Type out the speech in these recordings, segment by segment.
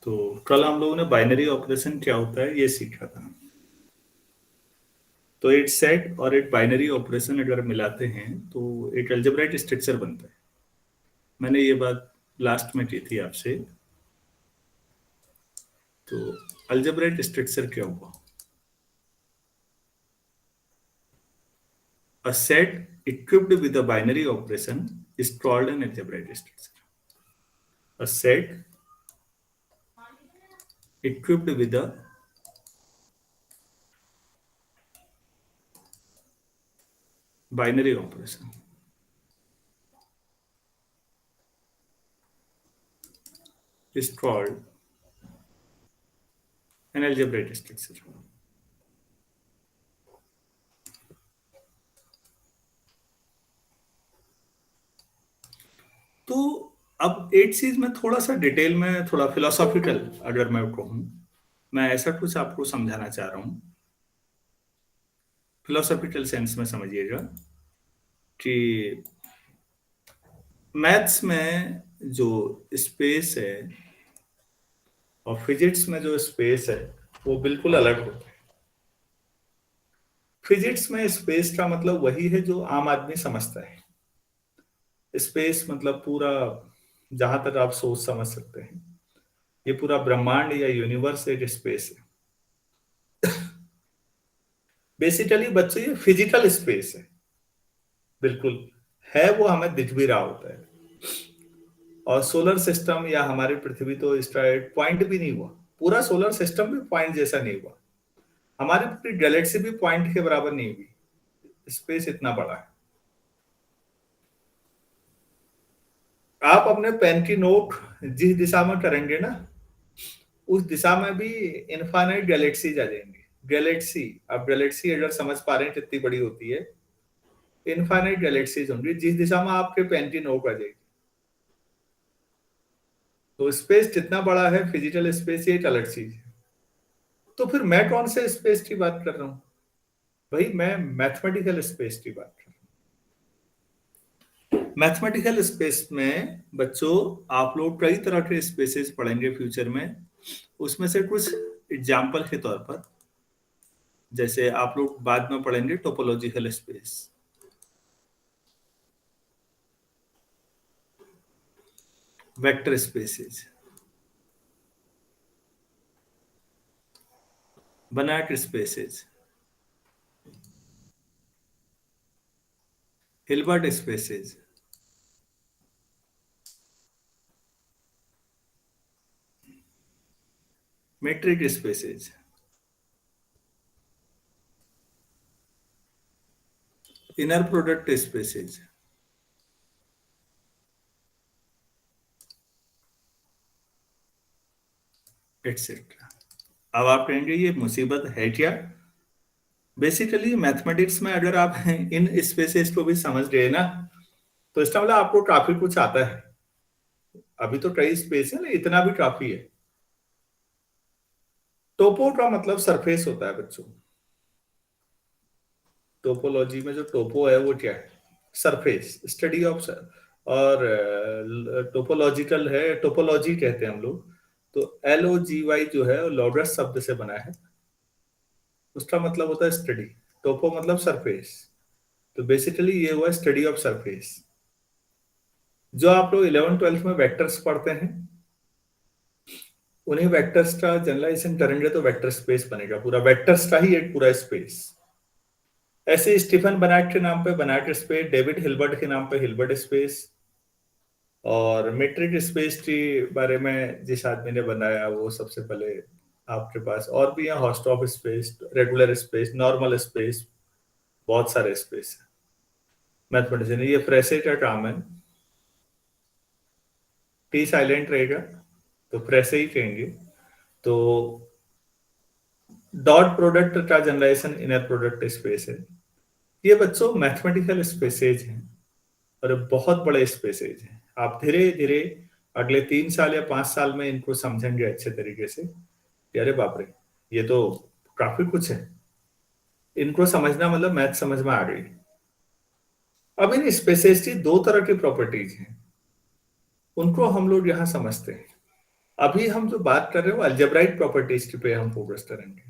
तो कल हम लोगों ने बाइनरी ऑपरेशन क्या होता है ये सीखा था। तो एक सेट और एक बाइनरी ऑपरेशन अगर मिलाते हैं तो एक अलजेब्राइक स्ट्रक्चर बनता है। मैंने ये बात लास्ट में की थी आपसे। तो अलजेब्राइक स्ट्रक्चर क्या हुआ? A set equipped with a binary operation is called an algebraic structure. A set equipped with a binary operation is called an algebraic structure. तो अब एक चीज में थोड़ा सा डिटेल में थोड़ा फिलोसॉफिकल अगर मैं कहूँ, मैं ऐसा कुछ आपको समझाना चाह रहा हूँ। फिलोसॉफिकल सेंस में समझिएगा कि मैथ्स में जो स्पेस है और फिजिक्स में जो स्पेस है वो बिल्कुल अलग होता है। फिजिक्स में स्पेस का मतलब वही है जो आम आदमी समझता है। स्पेस मतलब पूरा, जहां तक आप सोच समझ सकते हैं, ये पूरा ब्रह्मांड या यूनिवर्स एक स्पेस है। बेसिकली बच्चों ये फिजिकल स्पेस है, बिल्कुल है, वो हमें दिख भी रहा होता है। और सोलर सिस्टम या हमारी पृथ्वी तो इसका एक पॉइंट भी नहीं हुआ, पूरा सोलर सिस्टम भी पॉइंट जैसा नहीं हुआ, हमारी पूरी गैलेक्सी भी पॉइंट के बराबर नहीं हुई। स्पेस इतना बड़ा है। आप अपने पेन की नोक जिस दिशा में करेंगे ना, उस दिशा में भी इनफाइनाइट गैलेक्सीज आ जाएंगी। गैलेक्सी, आप गैलेक्सी अगर समझ पा रहे हैं कितनी बड़ी होती है, इनफाइनाइट गैलेक्सीज होंगी जिस दिशा में आपके पेन की नोक आ जाएगी। तो स्पेस जितना बड़ा है, फिजिकल स्पेस, ये एक अलग चीज है। तो फिर मैं कौन से स्पेस की बात कर रहा हूँ भाई? मैं मैथमेटिकल स्पेस की बात कर रहा हूँ। मैथमेटिकल स्पेस में बच्चों आप लोग कई तरह के स्पेसेस पढ़ेंगे फ्यूचर में। उसमें से कुछ एग्जाम्पल के तौर पर, जैसे आप लोग बाद में पढ़ेंगे topological space, vector spaces, Banach spaces, Hilbert spaces, metric spaces, inner product spaces, etcetera. अब आप कहेंगे ये मुसीबत है क्या? बेसिकली मैथमेटिक्स में अगर आप इन स्पेसेस को भी समझ गए ना, तो इसका मतलब आपको काफी कुछ आता है। अभी तो कई स्पेस है ना, इतना भी काफी है। टोपो का मतलब सरफेस होता है बच्चों। टोपोलॉजी में जो टोपो है वो क्या है? Surface, study of. और टोपोलॉजिकल है, टोपोलॉजी कहते हैं हम लोग। तो LOGY जो है लॉगस शब्द से बना है, उसका मतलब होता है स्टडी। टोपो मतलब सरफेस। तो बेसिकली ये हुआ स्टडी ऑफ सरफेस। जो आप लोग 11 12 में वेक्टर्स पढ़ते हैं, उन्हीं वेक्टर्स का जनरलाइजेशन करेंगे तो वेक्टर स्पेस बनेगा। पूरा वेक्टर्स का ही एक पूरा स्पेस। ऐसे स्टीफन बनाट के नाम पे बनाट स्पेस, डेविड हिल्बर्ट के नाम पे हिल्बर्ट स्पेस। और मीट्रिक स्पेस के बारे में जिस आदमी ने बनाया वो सबसे पहले, आपके पास और भी है, Hausdorff space, regular space, normal space, बहुत सारे स्पेस है। मैथमेटिशियन, ये फ्रेसे का काम है। टी साइलेंट रहेगा तो फ्रेसे ही कहेंगे। तो डॉट प्रोडक्ट का जनरेशन इनर प्रोडक्ट स्पेस है। ये बच्चों मैथमेटिकल स्पेसेज हैं और ये बहुत बड़े स्पेसेज हैं। आप धीरे धीरे अगले 3 साल या 5 साल में इनको समझेंगे अच्छे तरीके से कि अरे बाप रे, ये तो काफी कुछ है। इनको समझना मतलब मैथ समझ में आ गई। अब इन स्पेसेस की दो तरह की प्रॉपर्टीज हैं, उनको हम लोग यहाँ समझते हैं। अभी हम जो बात कर रहे हैं वो अलजेब्राइक प्रॉपर्टीज पे हम फोकस करेंगे।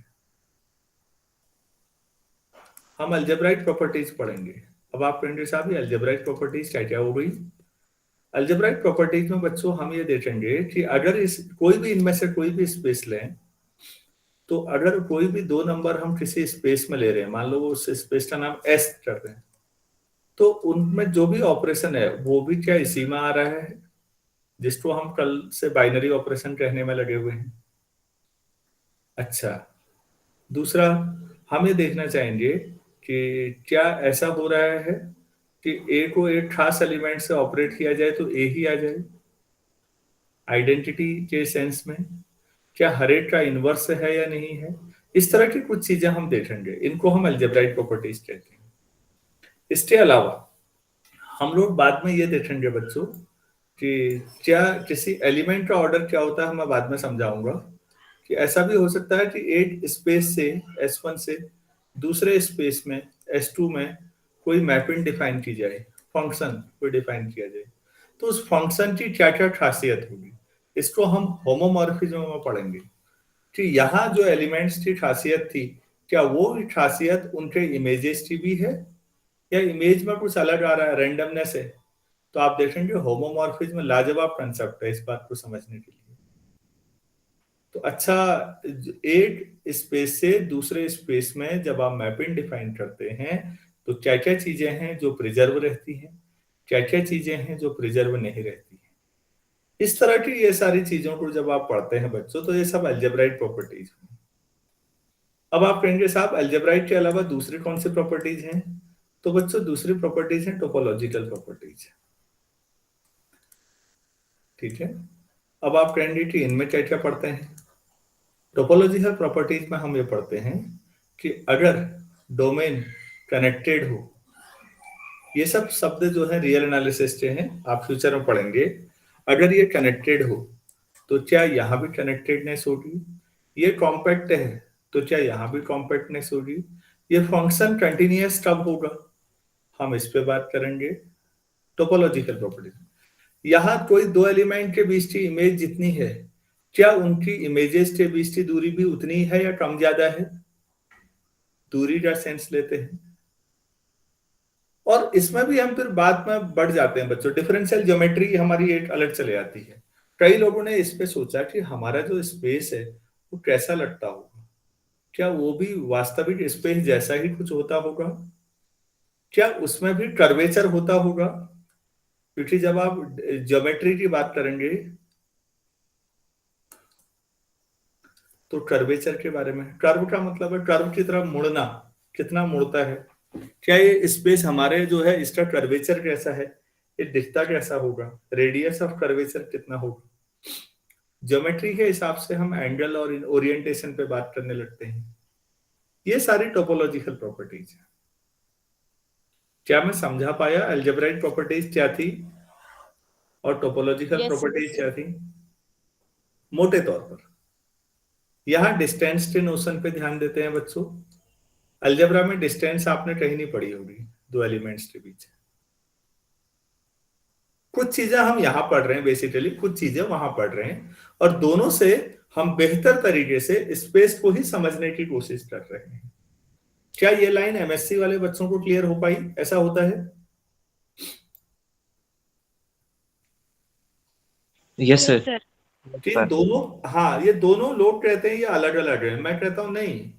हम अलजेब्राइक प्रॉपर्टीज पढ़ेंगे। अब आप कहेंगे साहब ये अलजेब्राइक प्रॉपर्टीज क्या क्या हो गई? अलजेब्राइक प्रॉपर्टीज में बच्चों हम ये देखेंगे कि अगर इस कोई भी इनमें से कोई भी स्पेस लें, तो अगर कोई भी दो नंबर हम किसी स्पेस में ले रहे हैं, मान लो उस स्पेस का नाम एस कर रहे हैं, तो उनमें जो भी ऑपरेशन है वो भी क्या इसी में आ रहा है, जिसको हम कल से बाइनरी ऑपरेशन कहने में लगे हुए हैं। अच्छा, दूसरा हम ये देखना चाहेंगे कि क्या ऐसा हो रहा है कि ए को एक खास एलिमेंट से ऑपरेट किया जाए तो ए ही आ जाए आइडेंटिटी के सेंस में, क्या हर एक का इनवर्स है या नहीं है। इस तरह की कुछ चीजें हम देखेंगे, इनको हम अलजेब्राइक प्रॉपर्टीज कहते हैं। इसके अलावा हम लोग बाद में ये देखेंगे बच्चों कि क्या किसी एलिमेंट का ऑर्डर क्या होता है, मैं बाद में समझाऊंगा कि ऐसा भी हो सकता है कि एक स्पेस से S1 से दूसरे स्पेस में S2 में कोई मैपिंग डिफाइन की जाए, फंक्शन कोई डिफाइन किया जाए, तो उस फंक्शन की क्या क्या खासियत होगी, इसको हम होमोमॉर्फिज्म में पढ़ेंगे कि यहाँ जो एलिमेंट्स की खासियत थी, क्या वो खासियत उनके इमेजेस की भी है या इमेज में कुछ अलग आ रहा है, रेंडमनेस है। तो आप देखेंगे होमोमॉर्फिज्म लाजवाब कंसेप्ट है इस बात को समझने के लिए। तो अच्छा, एक स्पेस से दूसरे स्पेस में जब आप मैपिंग डिफाइन करते हैं, तो क्या क्या चीजें हैं जो प्रिजर्व रहती हैं, क्या क्या चीजें हैं जो प्रिजर्व नहीं रहती हैं। इस तरह की ये सारी चीजों को जब आप पढ़ते हैं बच्चों, तो ये सब अलजेब्राइक प्रॉपर्टीज हैं। अब आप कहेंगे साहब अलजेब्राइक के अलावा दूसरी कौन सी प्रॉपर्टीज हैं? तो बच्चों दूसरी प्रॉपर्टीज हैं टोपोलॉजिकल प्रॉपर्टीज। ठीक है, अब आप कहेंगे कि इनमें क्या क्या पढ़ते हैं? टोपोलॉजिकल प्रॉपर्टीज में हम ये पढ़ते हैं कि अगर डोमेन कनेक्टेड हो, ये सब शब्द जो है रियल एनालिसिस के हैं, आप फ्यूचर में पढ़ेंगे। अगर ये कनेक्टेड हो तो क्या यहाँ भी कनेक्टेडनेस होगी, ये कॉम्पैक्ट है तो क्या यहाँ भी कॉम्पैक्टनेस होगी, ये फंक्शन कंटिन्यूअस कब होगा, हम इस पे बात करेंगे टोपोलॉजिकल प्रॉपर्टीज। यहाँ कोई दो एलिमेंट के बीच की इमेज जितनी है, क्या उनकी इमेजेस के बीच की दूरी भी उतनी है या कम ज्यादा है, दूरी का सेंस लेते हैं। और इसमें भी हम फिर बाद में बढ़ जाते हैं बच्चों, डिफरेंशियल ज्योमेट्री हमारी एक अलग चले आती है। कई लोगों ने इस पे सोचा कि हमारा जो स्पेस है वो कैसा लगता होगा, क्या वो भी वास्तविक स्पेस जैसा ही कुछ होता होगा, क्या उसमें भी कर्वेचर होता होगा, क्योंकि जब आप ज्योमेट्री की बात करेंगे तो कर्वेचर के बारे में, कर्व का मतलब है कर्व की तरफ मुड़ना, कितना मुड़ता है, क्या ये स्पेस हमारे जो है इसका कर्वेचर कैसा है, ये दिखता कैसा होगा, रेडियस ऑफ कर्वेचर कितना होगा। ज्योमेट्री के हिसाब से हम एंगल और ओरिएंटेशन पे बात करने लगते हैं। ये सारी टोपोलॉजिकल प्रॉपर्टीज है। क्या मैं समझा पाया अलजेब्राइक प्रॉपर्टीज क्या थी और टोपोलॉजिकल यस प्रॉपर्टीज क्या थी? मोटे तौर पर यहाँ डिस्टेंस के नोशन पे ध्यान देते हैं बच्चों। अलजेब्रा में डिस्टेंस आपने कहीं नहीं पढ़ी होगी दो एलिमेंट्स के बीच। कुछ चीजें हम यहां पढ़ रहे हैं बेसिकली, कुछ चीजें वहां पढ़ रहे हैं, और दोनों से हम बेहतर तरीके से स्पेस को ही समझने की कोशिश कर रहे हैं। क्या ये लाइन एमएससी वाले बच्चों को क्लियर हो पाई? ऐसा होता है? Yes yes sir. सर। कि दोनों, हाँ, ये दोनों लोग कहते हैं ये अलग अलग है, मैं कहता हूं नहीं,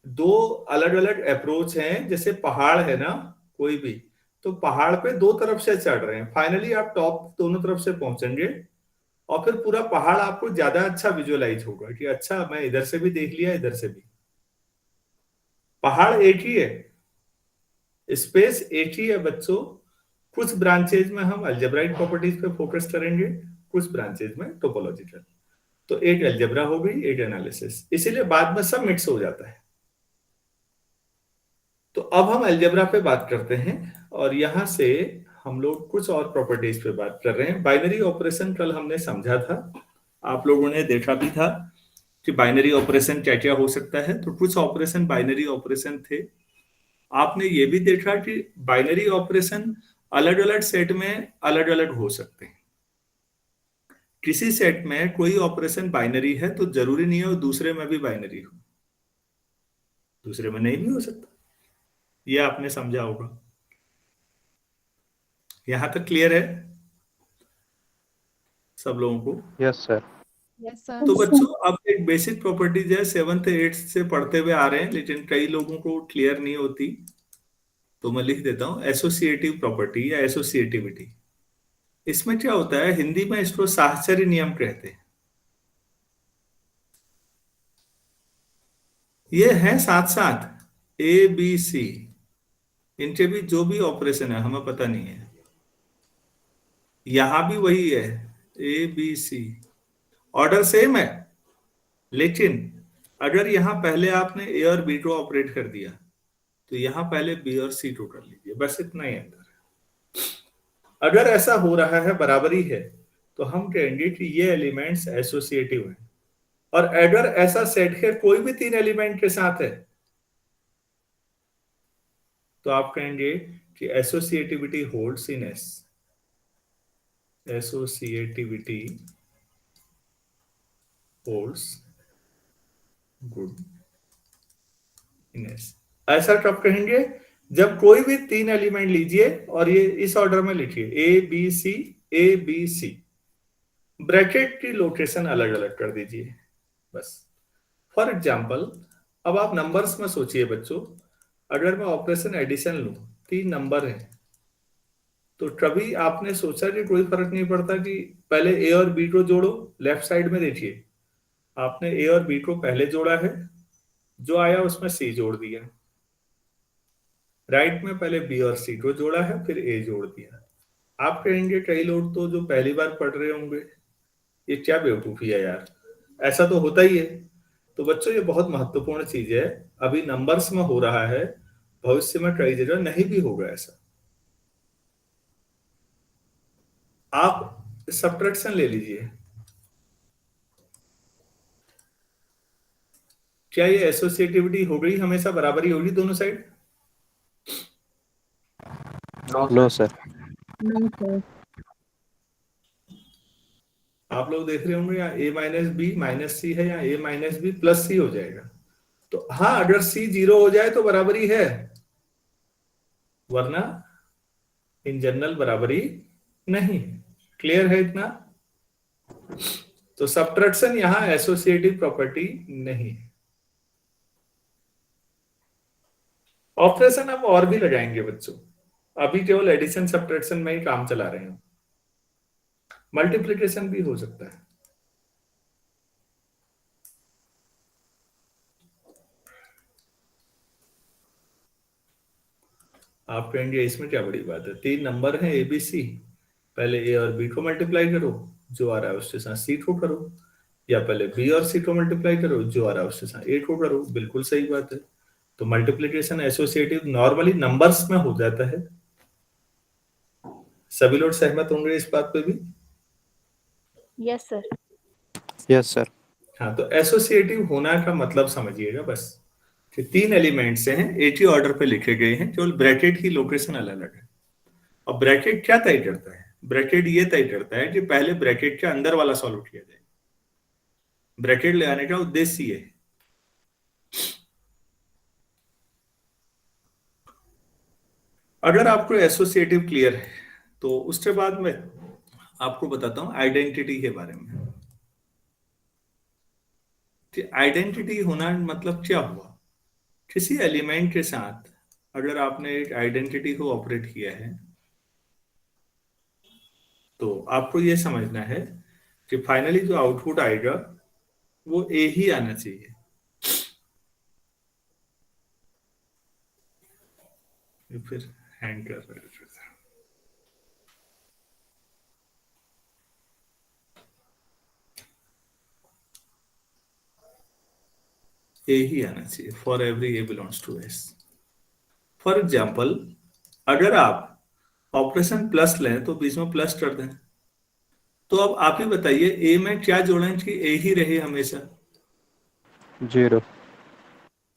दो अलग अलग अप्रोच हैं। जैसे पहाड़ है ना, कोई भी, तो पहाड़ पे दो तरफ से चढ़ रहे हैं, फाइनली आप टॉप दोनों तरफ से पहुंचेंगे, और फिर पूरा पहाड़ आपको ज्यादा अच्छा विजुअलाइज होगा कि अच्छा मैं इधर से भी देख लिया, इधर से भी। पहाड़ एक ही है, स्पेस एक ही है बच्चों। कुछ ब्रांचेज में हम अलजेब्राइक प्रॉपर्टीज पे फोकस करेंगे, कुछ ब्रांचेज में टोपोलॉजिकल। तो एक अलजेब्रा हो गई, एक एनालिसिस, इसीलिए बाद में सब मिक्स हो जाता है। तो अब हम अलजेब्रा पे बात करते हैं, और यहां से हम लोग कुछ और प्रॉपर्टीज पे बात कर रहे हैं। बाइनरी ऑपरेशन कल हमने समझा था, आप लोगों ने देखा भी था कि बाइनरी ऑपरेशन क्या क्या हो सकता है। तो कुछ ऑपरेशन बाइनरी ऑपरेशन थे। आपने ये भी देखा कि बाइनरी ऑपरेशन अलग अलग सेट में अलग अलग हो सकते हैं। किसी सेट में कोई ऑपरेशन बाइनरी है तो जरूरी नहीं है वो दूसरे में भी बाइनरी हो, दूसरे में नहीं भी हो सकता। ये आपने समझा होगा। यहां तक क्लियर है सब लोगों को? Yes sir. यस तो सर। बच्चों अब एक बेसिक प्रॉपर्टीज है, 7th 8th से पढ़ते हुए आ रहे हैं, लेकिन कई लोगों को क्लियर नहीं होती, तो मैं लिख देता हूं एसोसिएटिव प्रॉपर्टी या एसोसिएटिविटी। इसमें क्या होता है, हिंदी में इसको साहचर्य नियम कहते हैं। ये है साथ साथ ए बी सी, इनके भी जो भी ऑपरेशन है हमें पता नहीं है, यहां भी वही है A B C, order same है, लेकिन अगर यहां पहले आपने ए और बी को ऑपरेट कर दिया तो यहां पहले बी और सी को कर लीजिए, बस इतना ही अंतर है। अगर ऐसा हो रहा है, बराबरी है, तो हम कहेंगे कि ये एलिमेंट्स एसोसिएटिव हैं। और अगर ऐसा सेट है कोई भी 3 एलिमेंट के साथ है तो आप कहेंगे कि एसोसिएटिविटी होल्ड्स इन एस, एसोसिएटिविटी होल्ड्स गुड इन एस। ऐसा कब कहेंगे, जब कोई भी 3 एलिमेंट लीजिए और ये इस ऑर्डर में लिखिए A B C, A B C, bracket की लोकेशन अलग अलग कर दीजिए बस। फॉर एग्जाम्पल, अब आप नंबर्स में सोचिए बच्चों, अगर मैं ऑपरेशन एडिशन लूं, 3 नंबर है, तो कभी आपने सोचा कि कोई फर्क नहीं पड़ता कि पहले ए और बी को जोड़ो? लेफ्ट साइड में देखिए, आपने ए और बी को पहले जोड़ा है, जो आया उसमें सी जोड़ दिया। राइट में पहले बी और सी को जोड़ा है, फिर ए जोड़ दिया। आप कहेंगे कई लोग तो जो पहली बार पढ़ रहे होंगे, ये क्या बेवकूफी है यार, ऐसा तो होता ही है। तो बच्चों ये बहुत महत्वपूर्ण चीज है, अभी नंबर्स में हो रहा है, भविष्य में कई जगह नहीं भी होगा ऐसा। आप सब्ट्रैक्शन ले लीजिए, क्या ये एसोसिएटिविटी हो गई, हमेशा बराबरी होगी दोनों साइड? No sir. आप लोग देख रहे होंगे यहाँ ए माइनस बी माइनस सी है, या ए माइनस बी प्लस सी हो जाएगा। तो हाँ, अगर सी 0 हो जाए तो बराबरी है, वरना इन जनरल बराबरी नहीं। क्लियर है इतना? तो सब्ट्रैक्शन यहां एसोसिएटिव प्रॉपर्टी नहीं है। ऑपरेशन हम और भी लगाएंगे बच्चों, अभी केवल एडिशन सब्ट्रैक्शन में ही काम चला रहे हैं, मल्टीप्लिकेशन भी हो सकता है। आप कहेंगे इसमें क्या बड़ी बात है, 3 नंबर हैं ए बी सी, पहले ए और बी को मल्टीप्लाई करो, जो आ रहा है उसके साथ सी को करो, या पहले बी और सी को मल्टीप्लाई करो, जो आ रहा है उसके साथ ए को करो। बिल्कुल सही बात है। तो मल्टीप्लिकेशन एसोसिएटिव नॉर्मली नंबर्स में हो जाता है। सभी लोग सहमत होंगे इस बात पे भी? Yes sir. Yes sir. हाँ, तो एसोसिएटिव होना का मतलब समझिएगा बस कि 3 एलिमेंट्स हैं, एक ही ऑर्डर पे लिखे गए हैं, केवल ब्रैकेट की लोकेशन अलग अलग है। और ब्रैकेट क्या तय करता है? ब्रैकेट ये तय करता है कि पहले ब्रैकेट के अंदर वाला सॉल्व किया जाए। ब्रैकेट लगाने का उद्देश्य ये है। अगर आपको एसोसिएटिव क्लियर है तो उसके बाद में आपको बताता हूं आइडेंटिटी के बारे में कि आइडेंटिटी होना मतलब क्या हुआ। किसी एलिमेंट के साथ अगर आपने एक आइडेंटिटी को ऑपरेट किया है तो आपको यह समझना है कि फाइनली जो आउटपुट आएगा वो ए ही आना चाहिए। फिर हैंग कर रहे हैं। ए ही आना चाहिए for every A belongs to S. For example, अगर आप ऑपरेशन प्लस लें तो बीच में प्लस कर दें, तो अब आप ही बताइए ए में क्या जोड़ें कि ए ही रहे हमेशा? 0।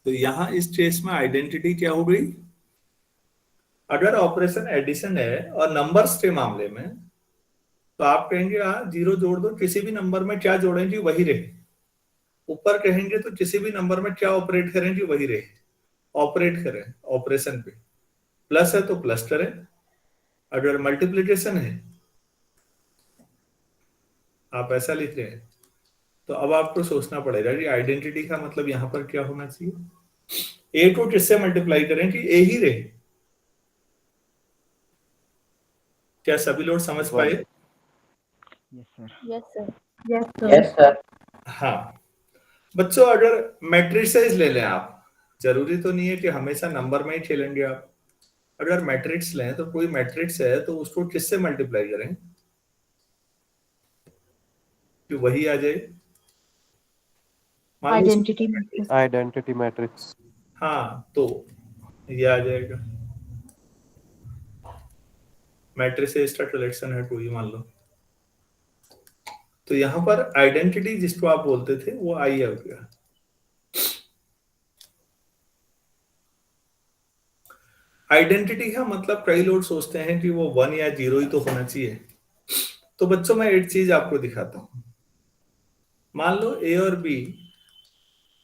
तो यहां इस केस में आइडेंटिटी क्या हो गई? अगर ऑपरेशन एडिशन है और नंबर्स के मामले में तो आप कहेंगे हाँ जीरो जोड़ दो, किसी भी नंबर में क्या जोड़ें जी वही रहे। ऊपर कहेंगे तो किसी भी नंबर में क्या ऑपरेट करें जी वही रहे, ऑपरेट करें ऑपरेशन पे। प्लस है तो प्लस करें, अगर मल्टीप्लिकेशन है आप ऐसा लिख रहे हैं, तो अब आपको सोचना पड़ेगा कि आइडेंटिटी का मतलब यहां पर क्या होना चाहिए। ए को किससे मल्टीप्लाई करें कि ए ही रहे। क्या सभी लोग समझ पाए? Yes, sir. Yes sir. हाँ बच्चों, अगर मैट्रिसेस ले लें आप, जरूरी तो नहीं है कि हमेशा नंबर में ही खेलेंगे आप। अगर मैट्रिक्स लें तो कोई मैट्रिक्स है तो उसको किससे मल्टीप्लाई करें कि वही आ जाए। मान लो Identity matrix. Identity matrix. हाँ तो ये आ जाएगा, मैट्रिसेस का कलेक्शन है कोई मान लो। तो यहां पर आइडेंटिटी जिसको आप बोलते थे वो आई हो गया। आइडेंटिटी का मतलब कई लोग सोचते हैं कि वो 1 या 0 ही तो होना चाहिए। तो बच्चों मैं एक चीज आपको दिखाता हूं। मान लो ए और बी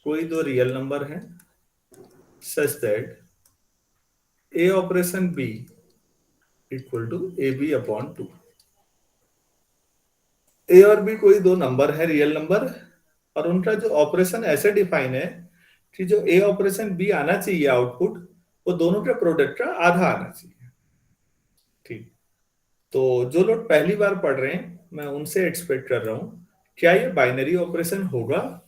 कोई दो रियल नंबर हैं such that A operation B equal to A B upon 2। A और बी कोई दो नंबर है रियल नंबर, और उनका जो ऑपरेशन ऐसे डिफाइन है कि जो ए ऑपरेशन बी आना चाहिए आउटपुट, वो दोनों के प्रोडक्ट का आधा आना चाहिए। ठीक, तो जो लोग पहली बार पढ़ रहे हैं मैं उनसे एक्सपेक्ट कर रहा हूं, क्या ये बाइनरी ऑपरेशन होगा?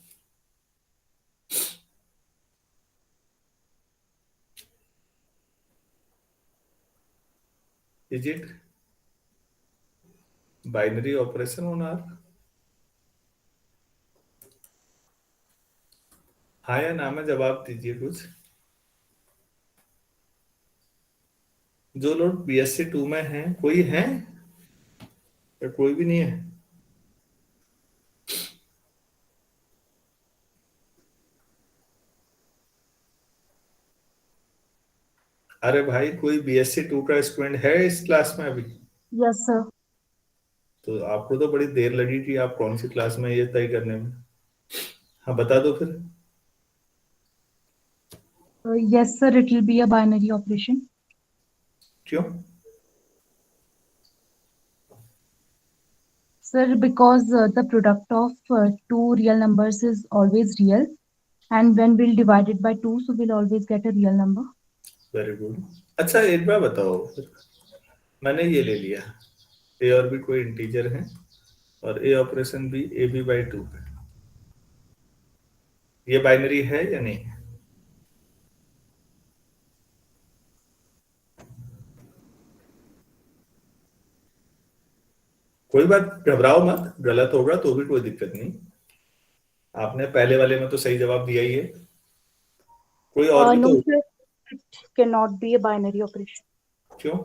इज इट बाइनरी ऑपरेशन होना? हाँ या ना में जवाब दीजिए कुछ। जो लोग बीएससी 2 में हैं कोई है या कोई भी नहीं है? अरे भाई कोई बीएससी 2 का स्टूडेंट है इस क्लास में अभी? Yes, sir. तो आपको तो बड़ी देर लगी कि आप कौन सी क्लास में ये तय करने में। हाँ बता दो फिर। Yes, sir. It will be a binary operation. क्यों? Sir, because the product of two real numbers is always real, and when we'll divide it by 2, so we'll always get a real number. Very good. अच्छा एक बार बताओ फिर, मैंने ये ले लिया ए और बी कोई इंटीजर है और a operation B A B by 2 है, ये बाइनरी है या नहीं? कोई बात, घबराओ मत, गलत होगा तो भी कोई दिक्कत नहीं। आपने पहले वाले में तो सही जवाब दिया ही है। कोई और भी No, तो? sir. It cannot be a binary operation. क्यों?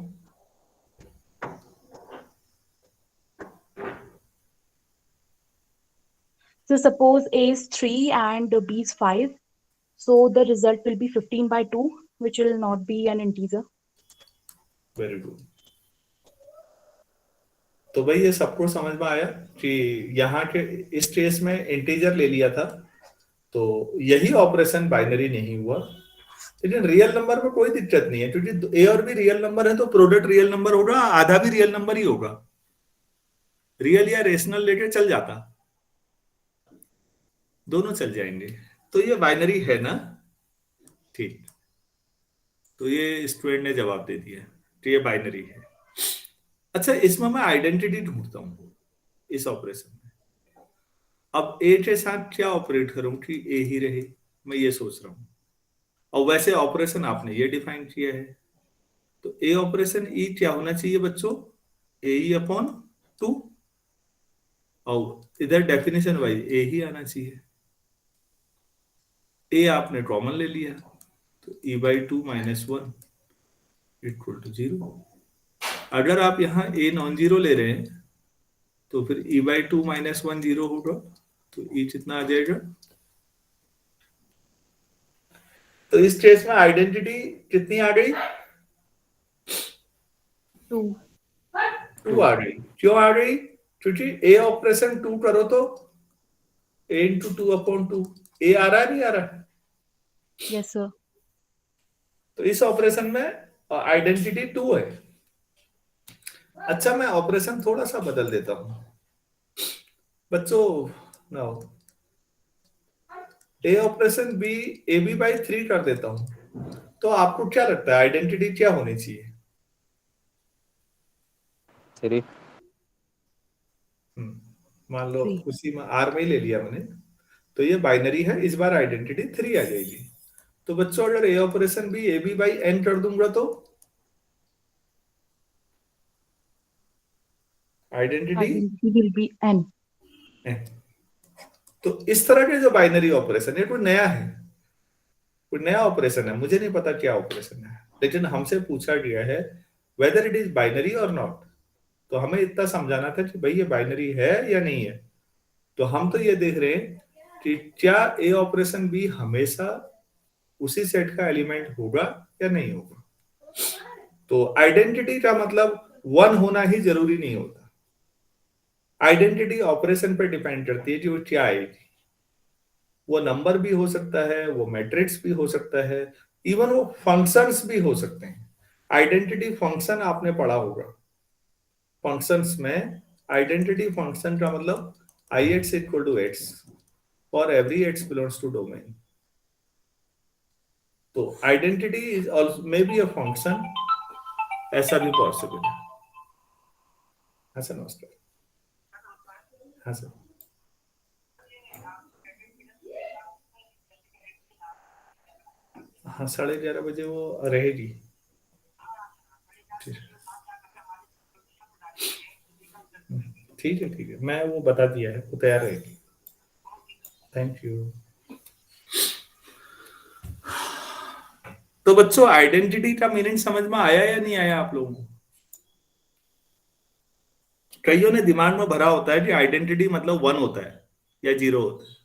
So suppose A is 3 and B is 5. So the result will be 15 by 2, which will not be an integer. Very good. तो भाई ये सबको समझ में आया कि यहाँ के इस केस में इंटीजर ले लिया था तो यही ऑपरेशन बाइनरी नहीं हुआ। लेकिन रियल नंबर में कोई दिक्कत नहीं है क्योंकि ए और बी रियल नंबर है तो प्रोडक्ट रियल नंबर होगा, आधा भी रियल नंबर ही होगा। रियल या रेशनल लेके चल जाता, दोनों चल जाएंगे। तो ये बाइनरी है ना? ठीक, तो ये स्टूडेंट ने जवाब दे दिया तो ये बाइनरी है। अच्छा इसमें मैं आइडेंटिटी ढूंढता हूं इस ऑपरेशन में। अब ए के साथ क्या ऑपरेट करूं कि ए ही रहे, मैं ये सोच रहा हूं। और वैसे ऑपरेशन आपने ये डिफाइन किया है, तो ए ऑपरेशन ई क्या होना चाहिए बच्चों? ए ई अपॉन 2, और इधर डेफिनेशन वाइज ए ही आना चाहिए। ए आपने कॉमन ले लिया तो ई बाई 2 माइनस 1 इक्वल टू 0। अगर आप यहाँ ए नॉन जीरो ले रहे हैं तो फिर ई बाई 2 माइनस 1 0 होगा, तो ई कितना आ जाएगा? तो इस केस में आइडेंटिटी कितनी आ गई? 2. 2 आ गई। क्यों आ गई? क्योंकि ए ऑपरेशन 2 करो तो a इंटू 2/2 ए आ रहा है नहीं आ रहा है? Yes, sir. तो इस ऑपरेशन में आइडेंटिटी 2 है। अच्छा, मैं ऑपरेशन थोड़ा सा बदल देता हूं बच्चों। Now A operation B A B by 3 कर देता हूं, तो आपको क्या लगता है आइडेंटिटी क्या होनी चाहिए? 3 मान लो 3. उसी में आर में ही ले लिया मैंने, तो ये बाइनरी है, इस बार आइडेंटिटी 3 आ जाएगी। तो बच्चों अगर a operation B A B by n कर दूंगा तो identity Identity will be n. तो इस तरह के जो बाइनरी ऑपरेशन है कोई नया है, कोई नया ऑपरेशन है, मुझे नहीं पता क्या ऑपरेशन है, लेकिन हमसे पूछा गया है वेदर इट इज बाइनरी और नॉट। तो हमें इतना समझाना था कि भाई ये बाइनरी है या नहीं है। तो हम तो ये देख रहे हैं कि क्या ए ऑपरेशन बी हमेशा उसी सेट का एलिमेंट होगा या नहीं होगा। तो आइडेंटिटी का मतलब 1 होना ही जरूरी नहीं होता। आइडेंटिटी ऑपरेशन पर डिपेंड करती है कि वो क्या आएगी। वो नंबर भी हो सकता है, वो मैट्रिक्स भी हो सकता है, इवन वो फंक्शंस भी हो सकते हैं। आइडेंटिटी फंक्शन आपने पढ़ा होगा। फंक्शंस में आइडेंटिटी फंक्शन का मतलब ix इक्वल टू x और every x belongs to domain. तो identity is also may be a function, ऐसा भी पॉसिबल है। हाँ सर, नमस्कार। हाँ सर, हाँ 11:30 बजे वो रहेगी। ठीक है ठीक है, मैं वो बता दिया है, वो तैयार रहेगी। Thank you. तो बच्चों आइडेंटिटी का मीनिंग समझ में आया या नहीं आया आप लोगों को? कईयों ने दिमाग में भरा होता है कि आइडेंटिटी मतलब 1 होता है या 0 होता है।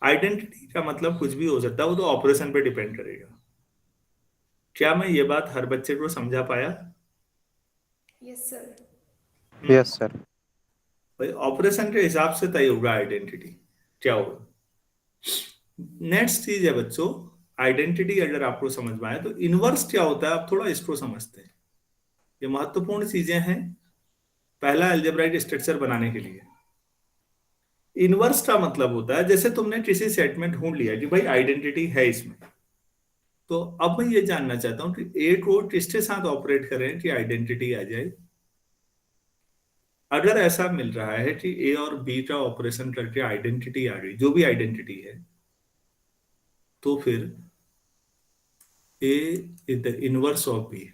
आइडेंटिटी का मतलब कुछ भी हो सकता है, वो तो ऑपरेशन पे डिपेंड करेगा। क्या मैं ये बात हर बच्चे को समझा पाया? Yes sir. Yes sir. भाई ऑपरेशन के हिसाब से तय होगा आइडेंटिटी क्या होगा। नेक्स्ट चीज है बच्चों, आइडेंटिटी अगर आपको समझ में आए तो इनवर्स क्या होता है आप थोड़ा इसको समझते हैं। ये महत्वपूर्ण चीजें हैं पहला अलजेब्राइक स्ट्रक्चर बनाने के लिए। इनवर्स का मतलब होता है जैसे तुमने किसी सेट में ढूंढ लिया कि भाई आइडेंटिटी है इसमें, तो अब मैं ये जानना चाहता हूं कि ए को किसके साथ ऑपरेट करें कि आइडेंटिटी आ जाए। अगर ऐसा मिल रहा है कि ए और बी का ऑपरेशन करके आइडेंटिटी आ गई, जो भी आइडेंटिटी है, तो फिर a is the inverse of b,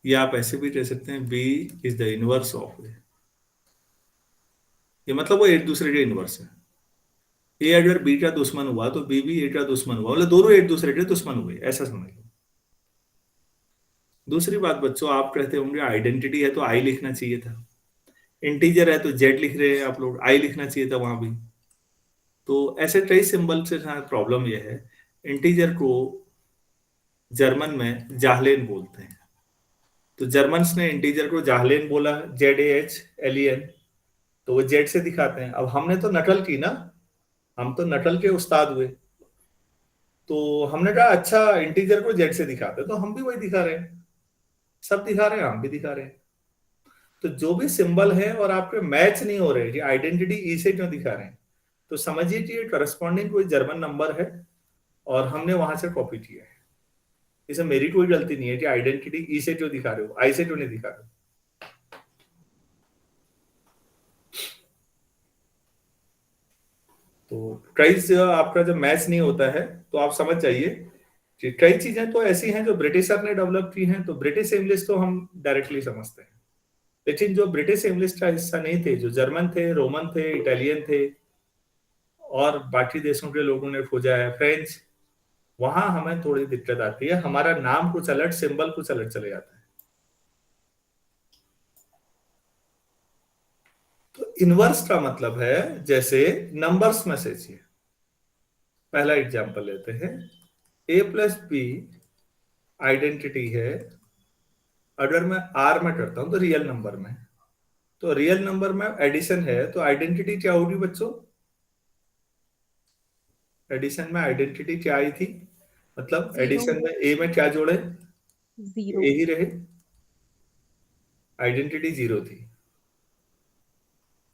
या आप ऐसे भी कह सकते हैं b is the inverse of a. ये मतलब वो एक दूसरे के इनवर्स है। ए अगर बी का दुश्मन हुआ तो बी भी ए का दुश्मन हुआ, मतलब दोनों एक दूसरे के दुश्मन हुए, ऐसा समझ लो। दूसरी बात बच्चों, आप कहते होंगे आइडेंटिटी है तो आई लिखना चाहिए था, इंटीजर है तो जेड लिख रहे हैं आप लोग, आई लिखना चाहिए था वहां भी। तो ऐसे कई सिंबल से प्रॉब्लम यह है, इंटीजर को जर्मन में जाहलेन बोलते हैं, तो जर्मन्स ने इंटीजर को जाहलेन बोला, JAHLEN, तो वो जेड से दिखाते हैं। अब हमने तो नकल की ना, हम तो नकल के उस्ताद हुए, तो हमने कहा अच्छा इंटीजर को जेड से दिखाते, तो हम भी वही दिखा रहे हैं, सब दिखा रहे हैं, हम भी दिखा रहे हैं। तो जो भी सिंबल है और आपके मैच नहीं हो रहे कि आइडेंटिटी ई से क्यों दिखा रहे हैं, तो समझिए कि ये करस्पॉन्डिंग कोई जर्मन नंबर है और हमने वहां से कॉपी किया है। इसमें मेरी कोई गलती नहीं है कि आइडेंटिटी ई से क्यों दिखा रहे हो, आई से क्यों नहीं दिखा रहे हो। तो कई आपका जब मैच नहीं होता है तो आप समझ जाइए कि कई चीजें तो ऐसी हैं जो ब्रिटिशर ने डेवलप की हैं, तो ब्रिटिश इंग्लिश तो हम डायरेक्टली समझते हैं, लेकिन जो ब्रिटिश इंग्लिश का हिस्सा नहीं थे, जो जर्मन थे, रोमन थे, इटालियन थे, और बाकी देशों के लोगों ने खोजा है, फ्रेंच, वहां हमें थोड़ी दिक्कत आती है, हमारा नाम कुछ अलग, सिंबल कुछ अलग चले जाता है। तो इनवर्स का मतलब है जैसे नंबर्स में से चाहिए। पहला एग्जांपल लेते हैं, a प्लस बी आइडेंटिटी है अगर मैं आर में करता हूं तो रियल नंबर में, तो रियल नंबर में एडिशन है तो आइडेंटिटी क्या होगी बच्चों? एडिशन में आइडेंटिटी क्या आई थी? मतलब Zero. एडिशन में ए में क्या जोड़े? Zero. ए ही रहे, आइडेंटिटी जीरो थी।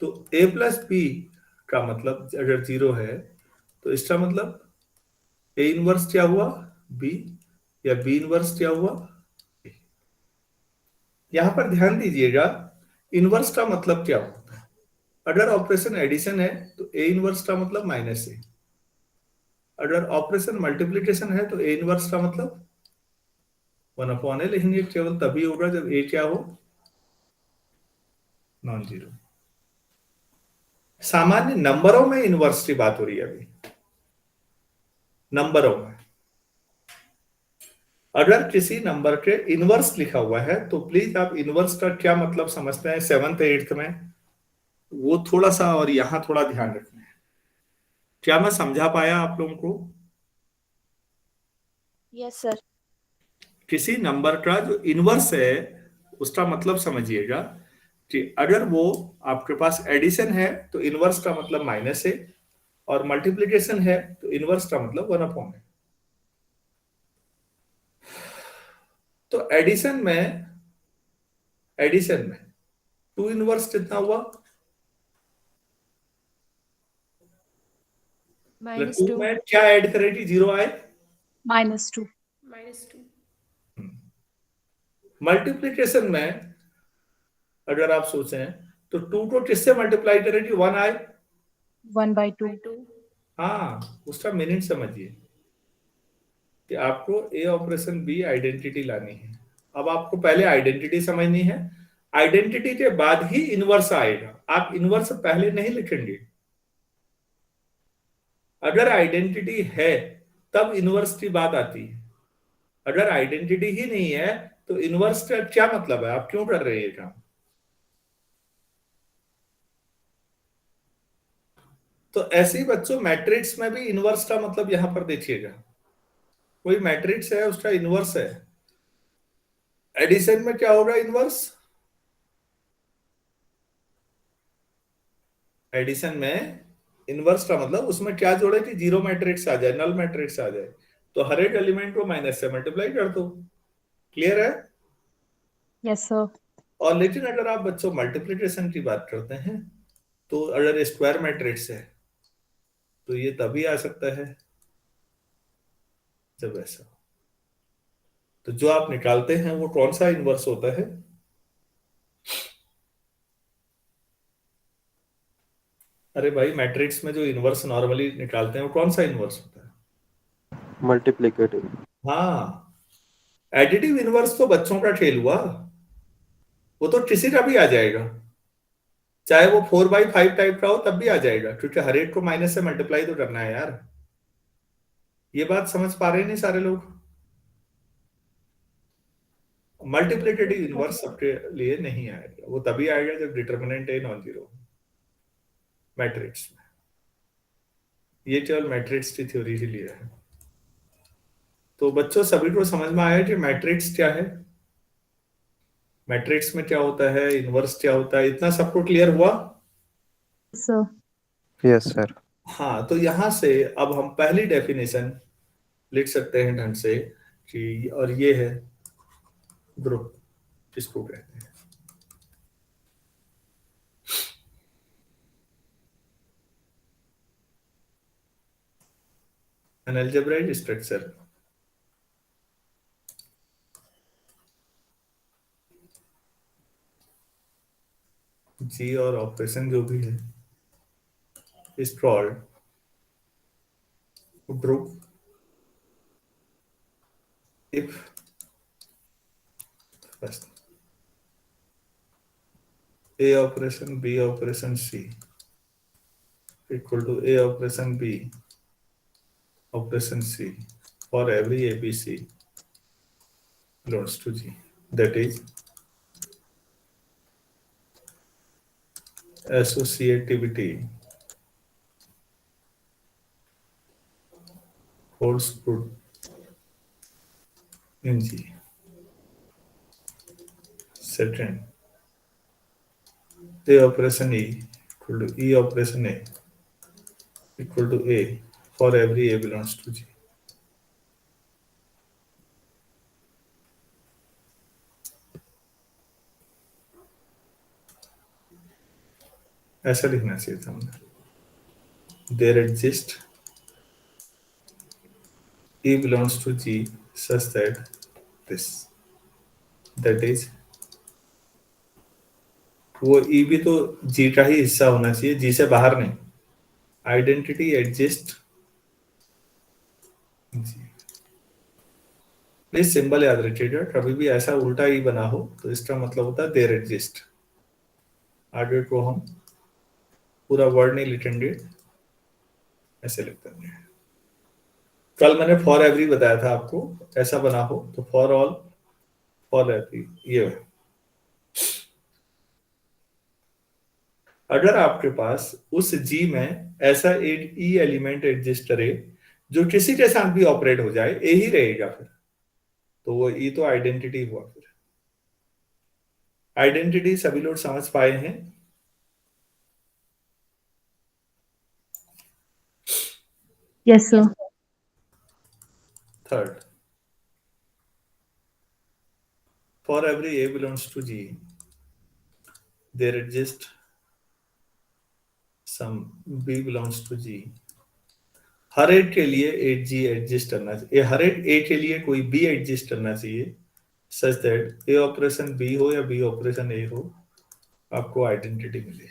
तो ए प्लस बी का मतलब अगर जीरो है तो इसका मतलब ए इनवर्स क्या हुआ? बी, या बी इनवर्स क्या हुआ? A। यहां पर ध्यान दीजिएगा, इनवर्स का मतलब क्या होता है? अगर ऑपरेशन एडिशन है तो ए इनवर्स का मतलब माइनस ए, अगर ऑपरेशन मल्टीप्लिकेशन है तो ए इनवर्स का मतलब 1/n लिखेंगे, केवल तभी होगा जब ए क्या हो? Non zero. सामान्य नंबरों में इनवर्स की बात हो रही है अभी, नंबरों में। अगर किसी नंबर के इनवर्स लिखा हुआ है तो प्लीज आप इनवर्स का क्या मतलब समझते हैं 7th 8th में, वो थोड़ा सा और यहां थोड़ा ध्यान रखना है। क्या मैं समझा पाया आप लोगों को? Yes sir. किसी नंबर का जो इनवर्स है उसका मतलब समझिएगा कि अगर वो आपके पास एडिशन है तो इनवर्स का मतलब माइनस है, और मल्टीप्लिकेशन है तो इनवर्स का मतलब 1/n है। तो एडिशन में टू इनवर्स कितना हुआ? -2 टू में क्या ऐड करें कि जीरो आए? -2. -2. मल्टीप्लिकेशन में अगर आप सोचें तो टू को किससे मल्टीप्लाई करें कि वन आए? 1/2. 2. हाँ, उसका मीनिंग समझिए कि आपको ए ऑपरेशन बी आइडेंटिटी लानी है। अब आपको पहले आइडेंटिटी समझनी है, आइडेंटिटी के बाद ही इनवर्स आएगा। आप इनवर्स पहले नहीं लिखेंगे। अगर आइडेंटिटी है तब इनवर्स की बात आती है, अगर आइडेंटिटी ही नहीं है तो इनवर्स का क्या मतलब है? आप क्यों कर रहे हैं ये काम? तो ऐसे ही बच्चों मैट्रिक्स में भी इनवर्स का मतलब यहां पर देखिएगा, कोई मैट्रिक्स है उसका इनवर्स है, एडिशन में क्या होगा इनवर्स? एडिशन में इनवर्स का मतलब उसमें क्या जोड़े कि जीरो मैट्रिक्स आ जाए, नल मैट्रिक्स आ जाए, तो हर एक एलिमेंट को माइनस से मल्टीप्लाई कर दो। क्लियर है? Yes, sir. और लेकिन अगर आप बच्चों मल्टीप्लिकेशन की बात करते हैं तो अगर स्क्वायर मैट्रिक्स है तो ये तभी आ सकता है जब ऐसा हो। तो जो आप निकालते हैं वो कौन सा इनवर्स होता है? अरे भाई, मैट्रिक्स में जो इनवर्स नॉर्मली निकालते हैं वो कौन सा इनवर्स होता है? मल्टीप्लिकेटिव। हाँ, एडिटिव इनवर्स तो बच्चों का खेल हुआ, वो तो किसी का भी आ जाएगा, चाहे वो 4/5 टाइप का हो तब भी आ जाएगा, क्योंकि हर एक को माइनस से मल्टीप्लाई तो करना है यार। ये बात समझ पा रहे हैं नहीं सारे लोग? मल्टीप्लिकेटिव इनवर्स सबके लिए नहीं आएगा, वो तभी आएगा जब determinant a non zero matrix में। ये केवल मैट्रिक्स की थ्योरी के लिए है। तो बच्चों सभी को समझ में आया कि मैट्रिक्स क्या है, मैट्रिक्स में क्या होता है, इनवर्स क्या होता है, इतना सबको क्लियर हुआ? Sir. Yes sir. हाँ, तो यहां से अब हम पहली डेफिनेशन लिख सकते हैं ढंग से कि, और ये है ग्रुप, किसको कहते हैं? N algebraic structure. जी और ऑपरेशन जो भी है is called group if first A operation B operation C equal to A operation B operation C for every ABC belongs to G. That is associativity holds good in G. certain A operation E equal to E operation A equal to A for every A belongs to G. ऐसा लिखना चाहिए था हमने। There exist E belongs to G such that this, that is, वो E भी तो G का ही हिस्सा होना चाहिए, G से बाहर नहीं। Identity exist G। Please symbol याद रखिएगा, कभी भी ऐसा उल्टा ही बना हो तो इसका मतलब होता है देयर एग्जिस्ट। आगे को हम पूरा वर्ड नहीं लिखेंगे, ऐसे लिखते हैं। कल मैंने फॉर एवरी बताया था आपको, ऐसा बना हो तो फॉर ऑल, फॉर एवरी, ये है। अगर आपके पास उस जी में ऐसा एक ई एलिमेंट एग्जिस्ट करे जो किसी के साथ भी ऑपरेट हो जाए, ए ही रहेगा फिर, तो वो ई तो आइडेंटिटी हुआ। फिर आइडेंटिटी सभी लोग समझ पाए हैं? Yes, sir. Third, for every A belongs to G, there exists some B belongs to G. हर एक के लिए एक G एग्जिस्ट करना चाहिए, हर एक A के लिए कोई B एग्जिस्ट करना चाहिए, such that A operation B हो या B ऑपरेशन A हो, आपको आइडेंटिटी मिले।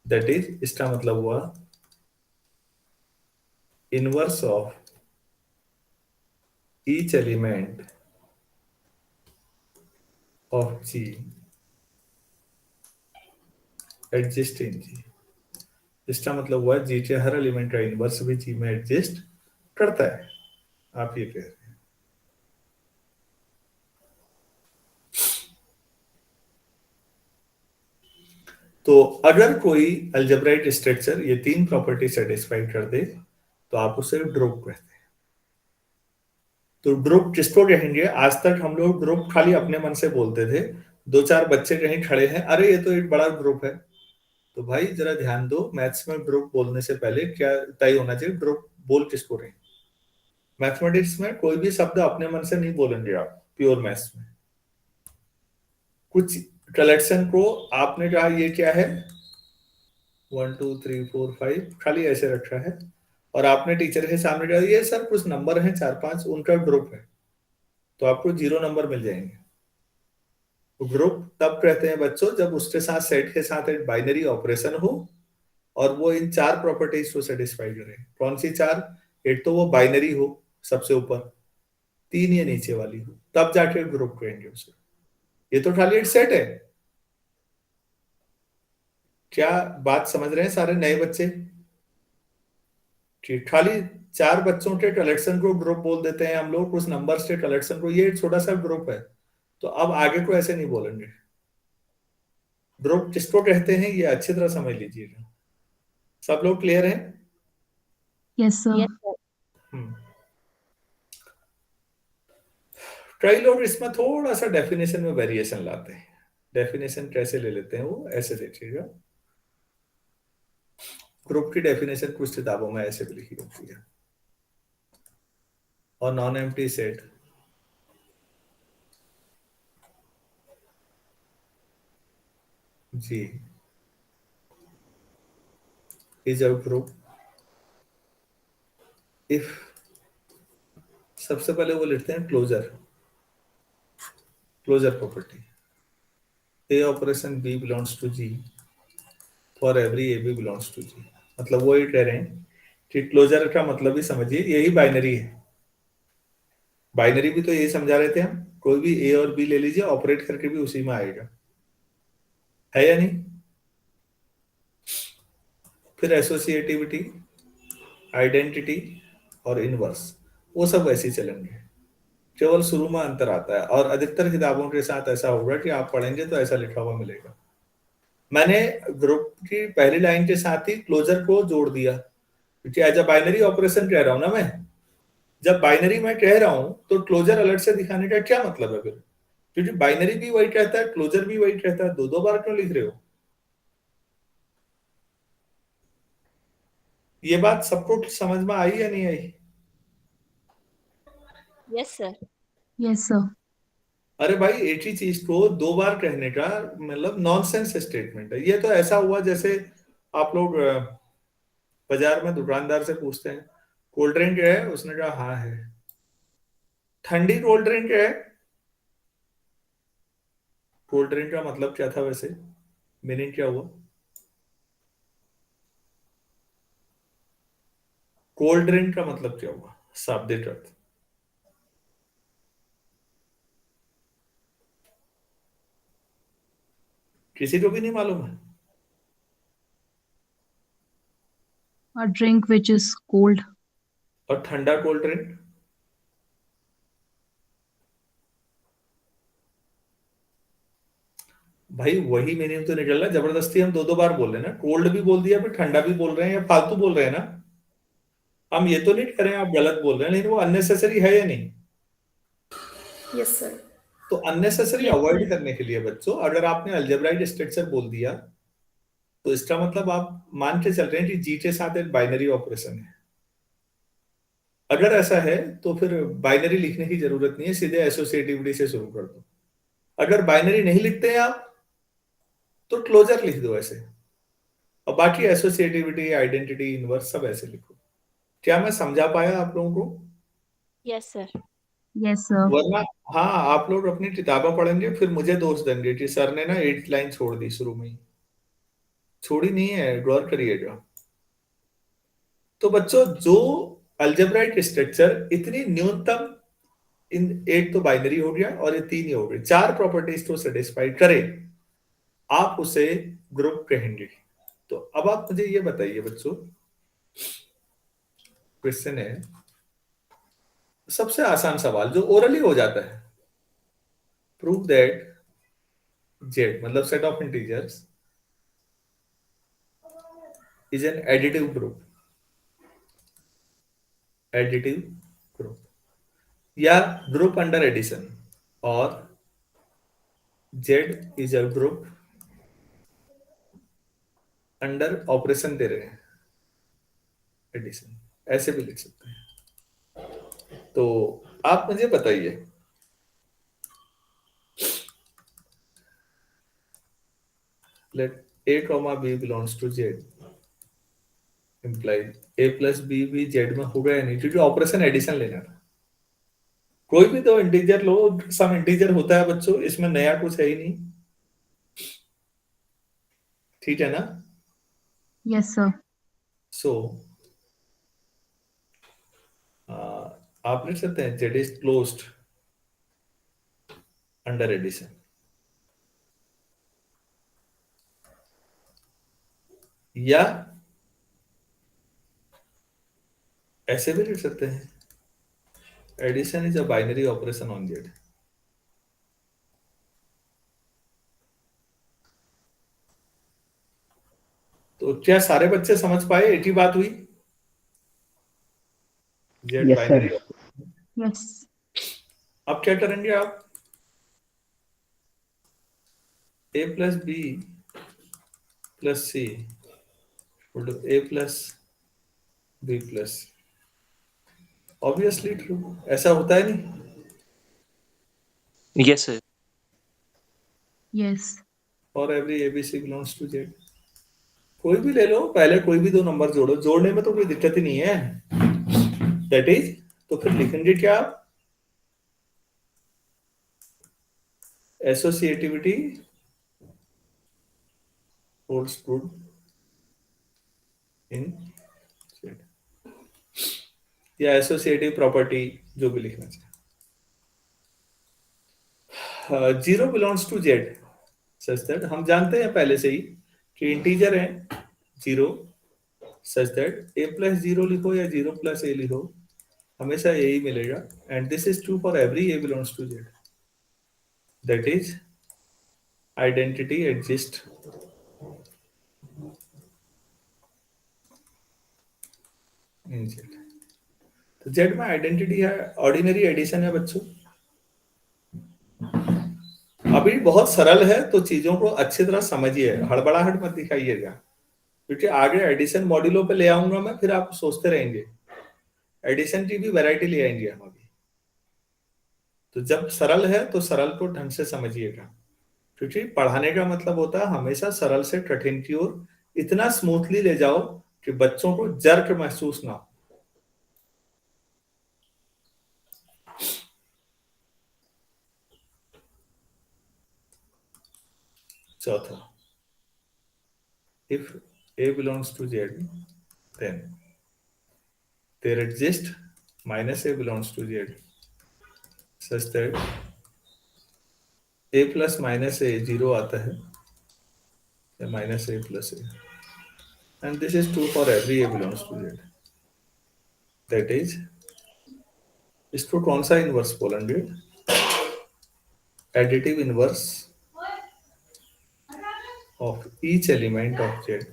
दैट इज, इसका मतलब हुआ inverse of each element of G exist in G। इसका मतलब हुआ G के हर एलिमेंट का इनवर्स भी G में एग्जिस्ट करता है। आप ये कह रहे हैं। तो अगर कोई अलजेब्राइक स्ट्रक्चर ये तीन प्रॉपर्टी सेटिस्फाई कर दे तो आप उसे ग्रुप कहते हैं। तो ग्रुप किसको कहेंगे? आज तक हम लोग ग्रुप खाली अपने मन से बोलते थे। दो चार बच्चे कहीं खड़े हैं, अरे ये तो एक बड़ा ग्रुप है, तो भाई जरा ध्यान दो, मैथ्स में ग्रुप बोलने से पहले क्या तय होना चाहिए? ग्रुप बोल किसको रहे? मैथमेटिक्स में कोई भी शब्द अपने मन से नहीं बोलेंगे आप, प्योर मैथ्स में। कुछ कलेक्शन को आपने कहा ये क्या है, 1 2 3 4 5 खाली ऐसे रखा है, और आपने टीचर के सामने कहा ये सर कुछ नंबर हैं 4 5, उनका ग्रुप है, तो आपको 0 नंबर मिल जाएंगे। तो ग्रुप तब कहते हैं बच्चों जब उसके साथ सेट के साथ एक बाइनरी ऑपरेशन हो और वो इन चार प्रॉपर्टीज को सेटिस्फाई करे। कौन सी चार? एक तो वो बाइनरी हो सबसे ऊपर, 3 ये नीचे वाली हो, तब जाके ग्रुप कहेंगे उसे। ये तो खाली एक सेट है। क्या बात समझ रहे हैं सारे नए बच्चे? कि खाली 4 बच्चों के कलेक्शन को ग्रुप बोल देते हैं हम लोग, कुछ नंबर्स के कलेक्शन को, ये छोटा सा ग्रुप है। तो अब आगे को ऐसे नहीं बोलेंगे। ग्रुप किसको कहते हैं ये अच्छी तरह समझ लीजिएगा। सब लोग क्लियर हैं? Yes, sir. कई लोग इसमें थोड़ा सा डेफिनेशन में वेरिएशन लाते हैं। डेफिनेशन कैसे ले लेते हैं वो ऐसे देखिएगा। ग्रुप की डेफिनेशन कुछ किताबों में ऐसे भी लिखी होती है। और non empty set G is a group if, सबसे पहले वो लिखते हैं closure, closure property, a operation b belongs to G for every a b belongs to G. मतलब वो ये कह रहे हैं कि क्लोजर का मतलब ही समझिए यही बाइनरी है। बाइनरी भी तो यही समझा रहे थे हम, कोई भी ए और बी ले लीजिए, ऑपरेट करके भी उसी में आएगा, है या नहीं? फिर एसोसिएटिविटी, आइडेंटिटी और इनवर्स, वो सब वैसे ही चलेंगे, केवल शुरू में अंतर आता है। और अधिकतर किताबों के साथ ऐसा होगा कि आप पढ़ेंगे तो ऐसा लिखा हुआ मिलेगा। मैंने ग्रुप की पहली लाइन के साथ ही क्लोजर को जोड़ दिया, क्योंकि एज अ बाइनरी ऑपरेशन कह रहा हूं ना मैं। जब बाइनरी में कह रहा हूं तो क्लोजर अलग से दिखाने का क्या मतलब है फिर? क्योंकि बाइनरी भी वही रहता है, क्लोजर भी वही रहता है, दो दो बार क्यों लिख रहे हो? ये बात सबको समझ में आई या नहीं आई? Yes sir. Yes, sir. अरे भाई एक ही चीज को दो बार कहने का मतलब नॉनसेंस स्टेटमेंट है। ये तो ऐसा हुआ जैसे आप लोग बाजार में दुकानदार से पूछते हैं कोल्ड ड्रिंक है, उसने कहा हाँ है। ठंडी कोल्ड ड्रिंक है। कोल्ड ड्रिंक का मतलब क्या था वैसे? मीनिंग क्या हुआ? कोल्ड ड्रिंक का मतलब क्या हुआ शाब्दिक अर्थ? किसी को भी नहीं मालूम है? A drink which is cold. और ठंडा कोल्ड ड्रिंक? भाई वही मीनिंग तो निकल रहा है। जबरदस्ती हम दो दो बार बोल रहे हैं ना, कोल्ड भी बोल दिया फिर ठंडा भी बोल रहे हैं, या फालतू बोल रहे हैं ना। हम ये तो नहीं कह रहे हैं आप गलत बोल रहे हैं, लेकिन वो अननेसेसरी है या नहीं? Yes, sir. तो अननेसेसरी Yes, अवॉइड sir. करने के लिए बच्चों, अगर आपने अलजेब्राइक स्ट्रक्चर बोल दिया तो इसका मतलब आप मान के चल रहे हैं कि जी के साथ एक बाइनरी ऑपरेशन है। अगर ऐसा है तो फिर बाइनरी लिखने की जरूरत नहीं है, सीधे एसोसिएटिविटी से शुरू कर दो। अगर बाइनरी नहीं लिखते हैं आप तो क्लोजर लिख दो ऐसे, और बाकी एसोसिएटिविटी, आइडेंटिटी, इनवर्स सब ऐसे लिखो। क्या मैं समझा पाया आप लोगों को? Yes sir. Yes, sir. वरना हाँ, आप लोग अपनी किताबें पढ़ेंगे फिर मुझे दोष देंगे कि सर ने ना 8 लाइन छोड़ दी शुरू में ही। छोड़ी नहीं है, गौर करिएगा। तो बच्चों जो अलजेब्राइक स्ट्रक्चर इतनी न्यूनतम, इन एक तो बाइनरी हो गया और ये तीन ही हो गए, चार प्रॉपर्टीज तो सेटिस्फाई करे, आप उसे ग्रुप कहेंगे। तो अब आप मुझे ये बताइए बच्चों, क्वेश्चन है सबसे आसान सवाल जो ओरली हो जाता है, प्रूव दैट जेड मतलब set of integers is an additive group. Additive group या ग्रुप अंडर एडिशन, और Z is a group under operation दे रहे हैं एडिशन, ऐसे भी लिख सकते हैं। तो आप मुझे बताइए, late a comma b belongs to z implies a plus b भी z में होगा या नहीं, क्योंकि ऑपरेशन एडिशन लेना था। कोई भी दो इंटीजर लो, सम इंटीजर होता है बच्चों, इसमें नया कुछ है ही नहीं। ठीक है ना? Yes, sir. सो आप लिख सकते हैं z is closed under addition, या ऐसे भी लिख सकते हैं addition is a binary operation on Z. तो क्या सारे बच्चे समझ पाए? एक ही बात हुई, Z Yes, binary. sir. Yes. अब क्या करेंगे आप? a plus B plus C a plus B plus, obviously true. ऐसा होता है नहीं? Yes, sir. Yes. और every A B C belongs to Z. कोई भी ले लो, पहले कोई भी दो नंबर जोड़ो, जोड़ने में तो कोई दिक्कत ही नहीं है। दैट इज, तो फिर लिखेंगे क्या आप? Associativity holds good in Z, या एसोसिएटिव प्रॉपर्टी, जो भी लिखना चाहिए। Zero belongs to Z such that, हम जानते हैं पहले से ही कि इंटीजर है zero, such that A plus zero लिखो या जीरो प्लस ए लिखो, हमेशा यही मिलेगा। And this is true for every A belongs to Z, that is identity exist in Z. तो जेड में आइडेंटिटी है, ऑर्डिनरी एडिशन है बच्चों। अभी बहुत सरल है, तो चीजों को अच्छी तरह समझिए, हड़बड़ाहट मत दिखाइएगा, क्योंकि आगे एडिशन मॉड्यूलों पे ले आऊंगा मैं, फिर आप सोचते रहेंगे। एडिशन की भी वैरायटी ले आएंगे हम अभी। तो जब सरल है तो सरल को ढंग से समझिएगा, क्योंकि पढ़ाने का मतलब होता है हमेशा सरल से कठिन की ओर इतना स्मूथली ले जाओ कि बच्चों को जर्क महसूस ना हो। चौथा, if A belongs to Z, then there exists minus A belongs to Z, such that A plus minus A 0 आता है, या minus A plus A, and this is true for every A belongs to Z. That is, इसको कौन सा inverse बोलेंगे? Additive inverse of each element of Z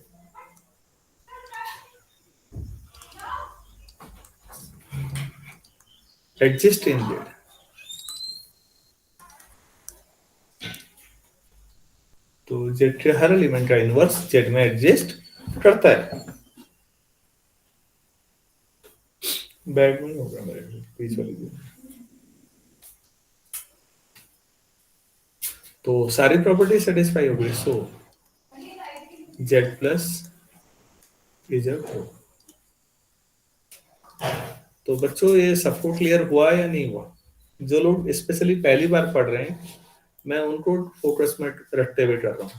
exist in Z. तो Z के हर element का इनवर्स Z में exist करता है। बैग में होगा मेरे पीछे वाली जो। तो सारी प्रॉपर्टी सेटिस्फाई हो गई। सो Z plus is a pro. तो बच्चों ये सबको क्लियर हुआ या नहीं हुआ? जो लोग स्पेशली पहली बार पढ़ रहे हैं, मैं उनको फोकस में रखते हुए कर रहा हूँ।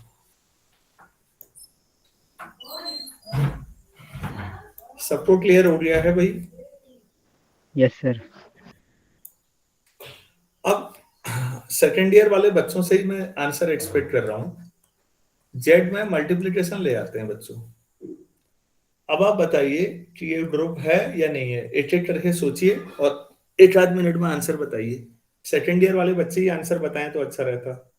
सबको क्लियर हो गया है भाई? Yes sir. अब सेकेंड ईयर वाले बच्चों से ही मैं आंसर एक्सपेक्ट कर रहा हूँ। जेड में मल्टीप्लिकेशन ले आते हैं बच्चों। अब आप बताइए कि ये ग्रुप है या नहीं है, एक एक करके सोचिए और एक आध मिनट में आंसर बताइए। सेकेंड ईयर वाले बच्चे ही आंसर बताएं तो अच्छा रहता।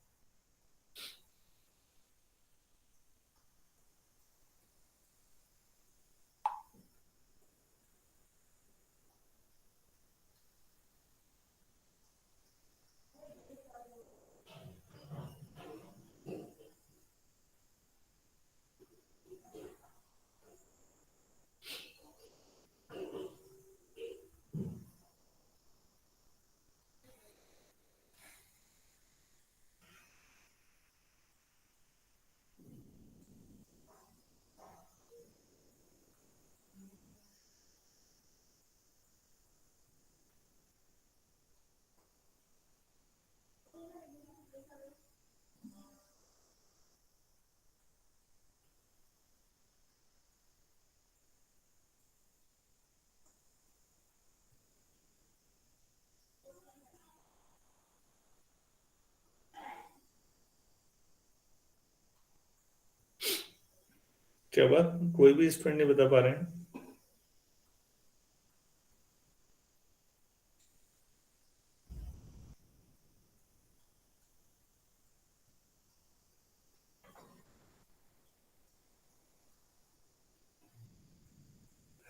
क्या बात, कोई भी स्टूडेंट नहीं बता पा रहे हैं?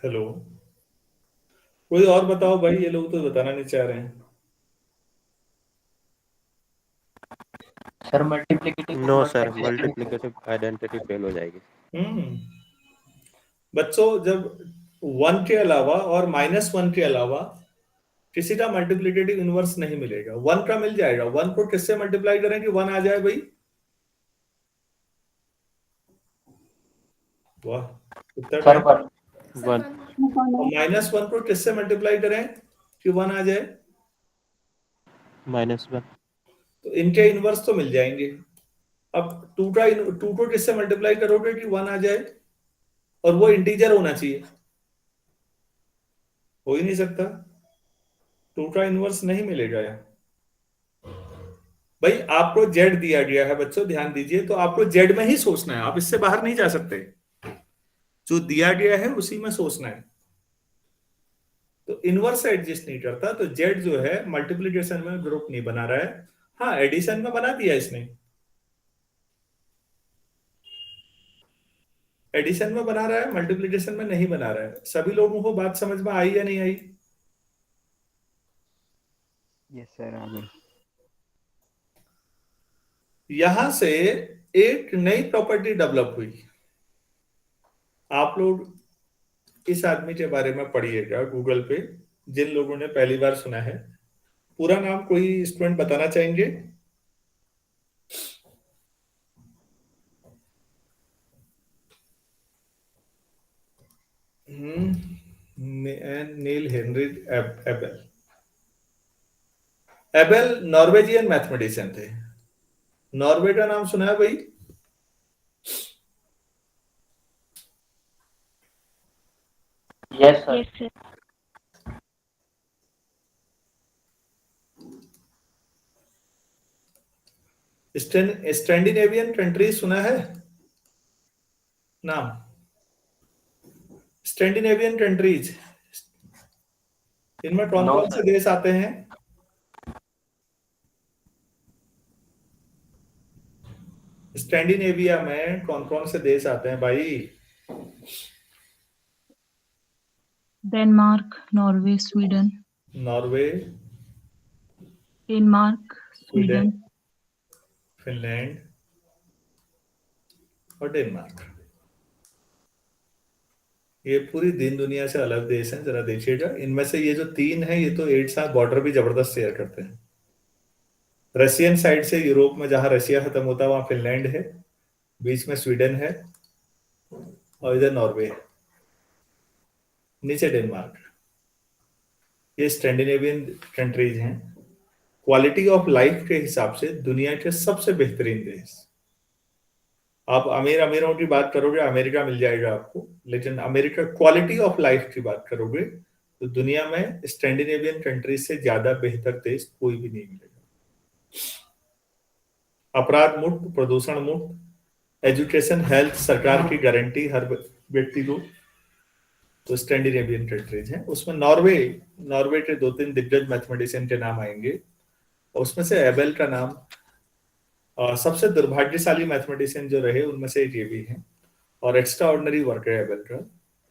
हेलो, कोई और बताओ भाई, ये लोग तो बताना नहीं चाह रहे हैं। Sir multiplicative no sir, multiplicative identity fail हो जाएगी। बच्चों, जब 1 के अलावा और -1 के अलावा किसी का मल्टीप्लिकेटिव इनवर्स नहीं मिलेगा, 1 का मिल जाएगा। 1 को किससे मल्टीप्लाई करें कि 1 आ जाए भाई? वाह, उत्तर सर है। वन। -1 को किससे मल्टीप्लाई करें कि 1 आ जाए? -1। तो इनके इनवर्स तो मिल जाएंगे। अब 2 को किससे मल्टीप्लाई करोगे कि 1 आ जाए? और वो इंटीजर होना चाहिए, हो ही नहीं सकता। 2 का इनवर्स नहीं मिलेगा यार। भाई आपको जेड दिया गया है बच्चों, ध्यान दीजिए, तो आपको जेड में ही सोचना है, आप इससे बाहर नहीं जा सकते। जो दिया गया है उसी में सोचना है। तो इनवर्स एडजस्ट नहीं करता, तो जेड जो है मल्टीप्लिकेशन में ग्रुप नहीं बना रहा है। हाँ, एडिशन में बना दिया इसने, एडिशन में बना रहा है, मल्टीप्लिकेशन में नहीं बना रहा है। सभी लोगों को बात समझ में आई या नहीं आई? यस सर, आ गई। यहां से एक नई प्रॉपर्टी डेवलप हुई। आप लोग इस आदमी के बारे में पढ़िएगा गूगल पे, जिन लोगों ने पहली बार सुना है। पूरा नाम कोई स्टूडेंट बताना चाहेंगे? Niels Henrik Abel. Abel Norwegian mathematician थे। नॉर्वे का नाम सुना है भाई? Yes, sir. Yes, sir. Scandinavian country सुना है नाम? स्कैंडिनेवियन कंट्रीज, इनमें कौन No, कौन से sir. देश आते हैं? स्कैंडिनेविया में कौन कौन से देश आते हैं भाई? Denmark, Norway, Sweden. Norway, Denmark, Sweden, Sweden. Finland और डेनमार्क। ये पूरी दिन दुनिया से अलग देश हैं। जरा देखिएगा, इनमें से ये जो तीन है ये तो एक साथ बॉर्डर भी जबरदस्त शेयर करते हैं। रशियन साइड से यूरोप में जहां रशिया खत्म होता है वहां फिनलैंड है, बीच में स्वीडन है और इधर नॉर्वे है, नीचे डेनमार्क। ये स्कैंडिनेवियन कंट्रीज हैं। क्वालिटी ऑफ लाइफ के हिसाब से दुनिया के सबसे बेहतरीन देश। आप अमीर अमीरों की बात करोगे अमेरिका मिल जाएगा आपको, लेकिन अमेरिका क्वालिटी ऑफ लाइफ की बात करोगे तो दुनिया में स्कैंडिनेवियन कंट्रीज से ज्यादा बेहतर देश कोई भी नहीं मिलेगा। अपराध मुक्त, प्रदूषण मुक्त, एजुकेशन, हेल्थ, सरकार की गारंटी हर व्यक्ति को, तो स्कैंडिनेवियन कंट्रीज हैं। उसमें नॉर्वे के 2-3 दिग्गज मैथमेटिशियन के नाम आएंगे, उसमें से एबेल का नाम, सबसे दुर्भाग्यशाली मैथमेटिशियन जो रहे उनमें से एक ये भी है, और एक्स्ट्रा ऑर्डिनरी वर्क है एबेल का।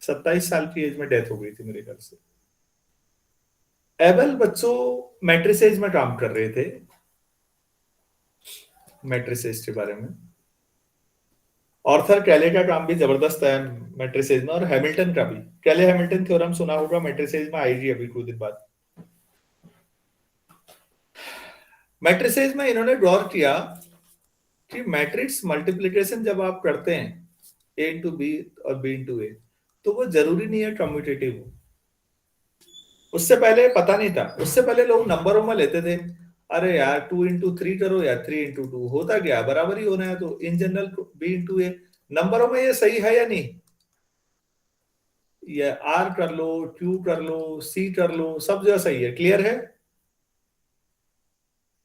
27 साल की एज में डेथ हो गई थी मेरे ख्याल से। एबेल बच्चों मैट्रिसेज में काम कर रहे थे, मैट्रिसेज के बारे में। ऑर्थर कैले का काम भी जबरदस्त है मैट्रिसेज में, और हैमिल्टन का भी। कैले हैमिल्टन थ्योरम सुना होगा, मैट्रिसेज में आएगी अभी कुछ दिन बाद। मैट्रिसेज में इन्होंने गौर किया कि मैट्रिक्स मल्टीप्लिकेशन जब आप करते हैं a इंटू बी और b इंटू ए, तो वो जरूरी नहीं है कम्यूटेटिव हो। उससे पहले पता नहीं था, उससे पहले लोग नंबरों में लेते थे, अरे यार 2 इंटू 3 करो या 3 इंटू 2, होता क्या बराबर ही होना है। तो इन जनरल b इंटू ए, नंबरों में ये सही है या नहीं? ये r कर लो, q कर लो, c कर लो, सब जगह सही है। क्लियर है?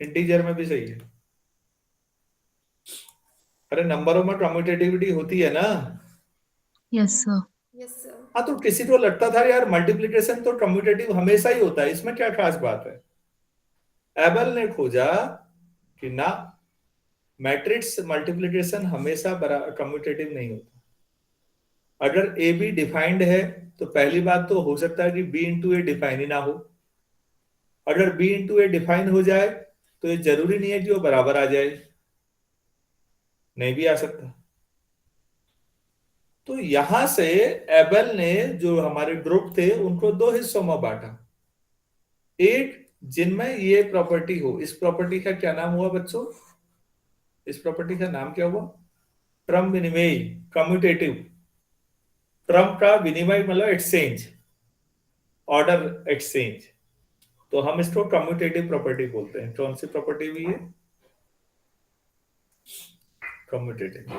इंटीजर में भी सही है। अरे नंबरों में कम्यूटेटिविटी होती है ना? Yes sir. Yes, sir. हाँ, तो किसी को लगता था यार मल्टीप्लिकेशन तो कम्यूटेटिव हमेशा ही होता है, इसमें क्या खास बात है। एबेल ने खोजा कि ना, मैट्रिक्स मल्टीप्लिकेशन हमेशा कम्यूटेटिव नहीं होता। अगर ए बी डिफाइंड है तो पहली बात तो हो सकता है कि बी इंटू ए डिफाइन ही ना हो। अगर बी इंटू ए डिफाइन हो जाए तो ये जरूरी नहीं है कि वो बराबर आ जाए, नहीं भी आ सकता। तो यहां से एबेल ने जो हमारे ग्रुप थे उनको 2 हिस्सों में बांटा। एक जिनमें ये प्रॉपर्टी हो। इस प्रॉपर्टी का क्या नाम हुआ बच्चों? इस प्रॉपर्टी का नाम क्या हुआ? क्रम विनिमय, कम्यूटेटिव। क्रम का विनिमय मतलब एक्सचेंज, ऑर्डर एक्सचेंज। तो हम इसको कम्यूटेटिव प्रॉपर्टी बोलते हैं। कौन सी प्रॉपर्टी हुई है? कम्यूटेटिव।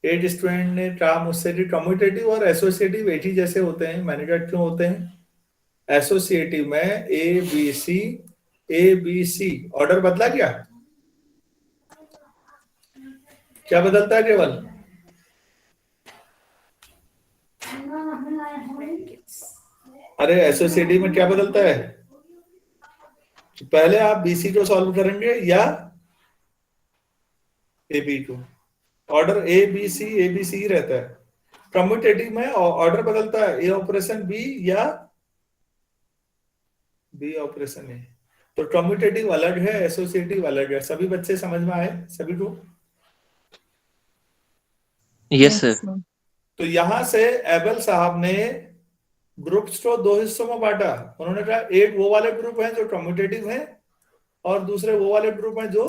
एक स्टूडेंट ने कहा मुझसे कि कम्यूटेटिव और एसोसिएटिव एक ही जैसे होते हैं। मैंने कहा क्यों होते हैं? एसोसिएटिव में ए बी सी ऑर्डर बदला क्या? क्या बदलता है केवल? अरे एसोसिएटिव में क्या बदलता है? पहले आप बीसी को सॉल्व करेंगे या ए बी को। ऑर्डर ए बी सी रहता है। कम्यूटेटिव में ऑर्डर बदलता है, ए ऑपरेशन बी या बी ऑपरेशन ए। तो कम्यूटेटिव अलग है, एसोसिएटिव अलग है। सभी बच्चे समझ में आए सभी को? Yes, sir. तो यहां से एबल साहब ने ग्रुप्स को दो हिस्सों में बांटा। उन्होंने कहा एक वो वाले ग्रुप हैं जो कम्यूटेटिव हैं और दूसरे वो वाले ग्रुप हैं जो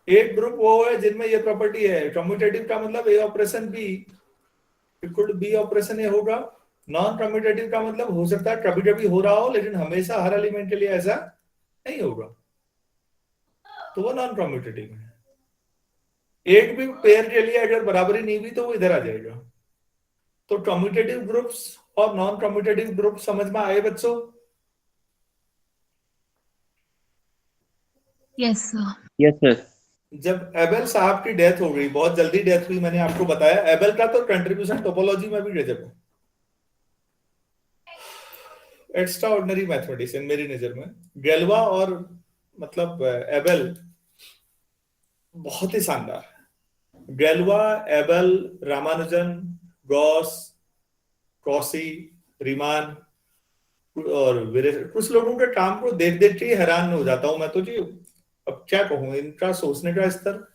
एक ग्रुप वो है जिनमें ये प्रॉपर्टी है। कम्यूटेटिव का मतलब a operation B equal to b operation a होगा। नॉन कम्यूटेटिव का मतलब हो सकता है कभी कभी हो रहा हो, लेकिन हमेशा हर एलिमेंट के लिए ऐसा नहीं होगा, तो वो नॉन कम्यूटेटिव है। एक भी पेयर के लिए अगर बराबरी नहीं हुई तो वो इधर आ जाएगा। तो कम्यूटेटिव ग्रुप्स और नॉन कम्यूटेटिव ग्रुप समझ में आए बच्चों? Yes, sir. Yes, sir. जब एबेल साहब की डेथ हो गई, बहुत जल्दी डेथ हुई, मैंने आपको बताया। एबेल का तो कंट्रीब्यूशन टोपोलॉजी में भी गजब है, एक्स्ट्रा ऑर्डिनरी मैथमेटिशियन मेरी नजर में। गैल्वा और मतलब एबेल बहुत ही शानदार है। Galois, Abel, Ramanujan, Gauss, Cauchy, Riemann और कुछ लोगों के काम को देख देख के ही हैरान हो जाता हूं मैं तो जी। अब क्या कहूं, इनका सोचने का स्तर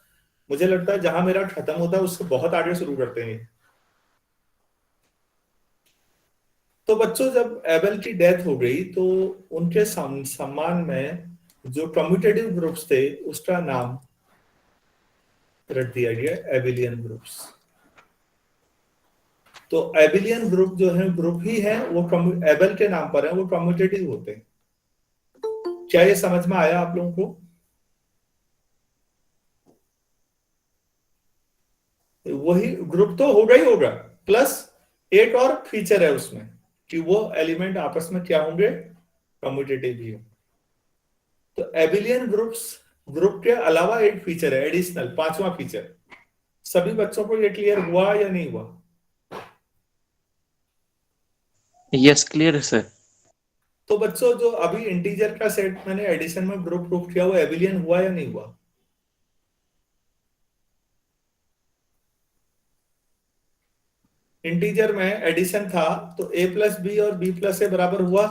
मुझे लगता है जहां मेरा खत्म होता है उससे बहुत आगे शुरू करते हैं। तो बच्चों, जब एबेल की डेथ हो गई तो उनके सम्मान में जो कम्यूटेटिव ग्रुप्स थे उसका नाम रख दिया गया एबिलियन ग्रुप्स। तो एबिलियन ग्रुप जो है ग्रुप ही है, वो एबेल के नाम पर है, वो कम्यूटेटिव होते हैं। क्या ये समझ में आया आप लोगों को? वही ग्रुप तो होगा ही होगा, प्लस एक और फीचर है उसमें कि वो एलिमेंट आपस में क्या होंगे, कम्यूटेटिव ही होंगे। तो एबिलियन ग्रुप्स ग्रुप के अलावा एक फीचर है एडिशनल, पांचवा फीचर। सभी बच्चों को ये क्लियर हुआ या नहीं हुआ? Yes, clear, sir. तो बच्चों, जो अभी इंटीजर का सेट मैंने एडिशन में ग्रुप प्रूफ किया वो एबिलियन हुआ या नहीं हुआ? इंटीजर में एडिशन था तो a प्लस बी और b प्लस ए बराबर हुआ।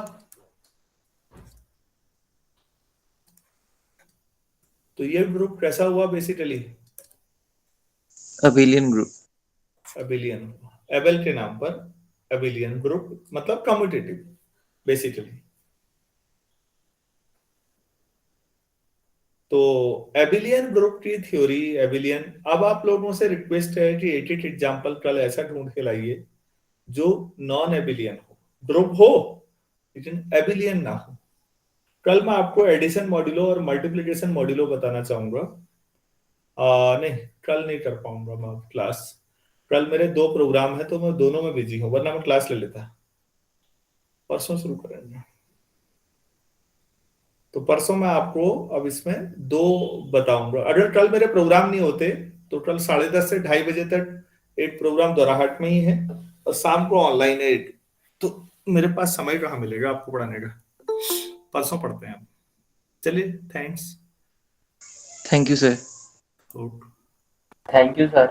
तो ये ग्रुप कैसा हुआ बेसिकली? Abelian group. एबिलियन हुआ, एबेल के नाम पर एबिलियन ग्रुप, मतलब कम्यूटेटिव बेसिकली। तो एबिलियन ग्रुप की थ्योरी, एबिलियन। अब आप लोगों से रिक्वेस्ट है कि एक एक एग्जांपल कल ऐसा ढूंढ के लाइए जो नॉन एबिलियन हो, ग्रुप हो लेकिन एबिलियन ना हो। कल मैं आपको एडिशन मॉड्यूलो और मल्टीप्लिकेशन मॉड्यूलो बताना चाहूंगा। नहीं, कल नहीं कर पाऊंगा मैं क्लास। कल मेरे दो प्रोग्राम है तो मैं दोनों में बिजी हूँ, वरना मैं क्लास ले लेता। परसों शुरू करेंगे। तो परसों मैं आपको अब इसमें दो बताऊंगा। अगर कल मेरे प्रोग्राम नहीं होते तो कल 10:30 से 2:30 बजे तक एक प्रोग्राम दोराहाट में ही है और शाम को ऑनलाइन है एक। तो मेरे पास समय कहाँ मिलेगा आपको पढ़ाने का? परसों पढ़ते हैं। चलिए, thanks. Thank you, sir. Okay. Thank you, sir.